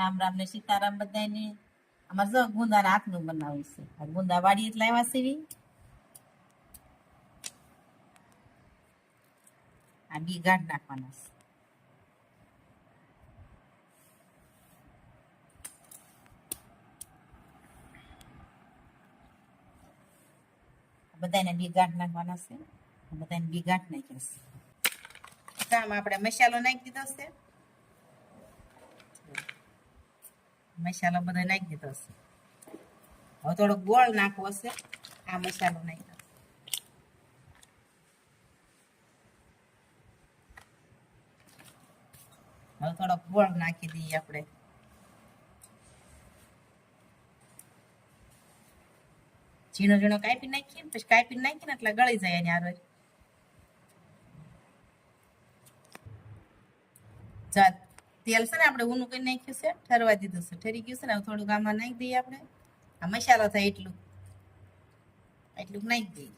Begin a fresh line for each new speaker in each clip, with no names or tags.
રામ રામ ને સીતારામ બધાને. અમારે જો ગુંદાના હાથનું બનાવ્યું છે. આ ગુંદા વાડી એટલે આવ્યા સીવી. આ બી ગાઢ નાખવાના છે. બધાને બી ગાંઠ નાખવાના છે. બધાને બી ગાંઠ નાખ્યા છે. આમાં આપણે મસાલો નાખી દીધો છે. મસાલો બધો નાખી દીધો છે. હવે થોડો ગોળ નાખવો છે. આ મસાલો નાખ્યો. હવે થોડો ગોળ નાખી દઈએ આપણે. ઝીણો ઝીણો કાપી નાખીએ પછી કાપી નાખીને એટલે ગળી જાય એની હારે. તેલ છે ને આપણે ઊનું કરી નાખ્યું છે, ઠરવા દીધું છે, ઠરી ગયું છે ને. થોડુંક આમાં નાખી દઈએ આપણે. આ મસાલો થાય એટલું નાખી દઈએ.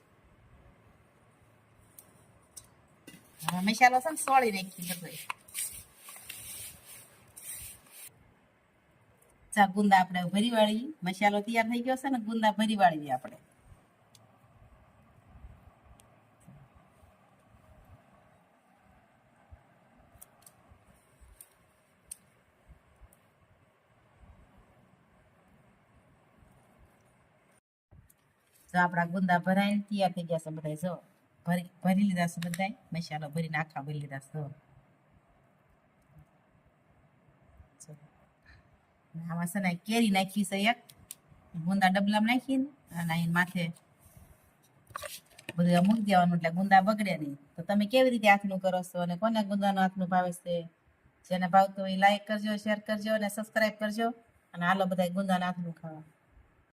મસાલો છે ને સોળી નાખી બધો. ચા ગુંદા આપણે ભરી વાળી. મસાલો તૈયાર થઈ ગયો છે ને, ગુંદા ભરી વાળી આપણે. જો આપણા ગુંદા ભરાઈને તૈયાર થઈ ગયા છે બધા. જો ભરી લીધા છે બધા. મસાલો ભરીને આખા ભરી લીધા છે. આમાં છે ને કેરી નાખી છે એક. ગુંદા ડબલામાં નાખીને અને અહીં માથે બધું મૂકી દેવાનું એટલે ગુંદા બગડે નહીં. તો તમે કેવી રીતે હાથનું કરો છો અને કોને ગુંદાનું હાથનું ભાવે છે? જેને ભાવતું હોય લાઈક કરજો, શેર કરજો અને સબસ્ક્રાઈબ કરજો. અને હાલો બધા ગુંદાના હાથનું ખાવા.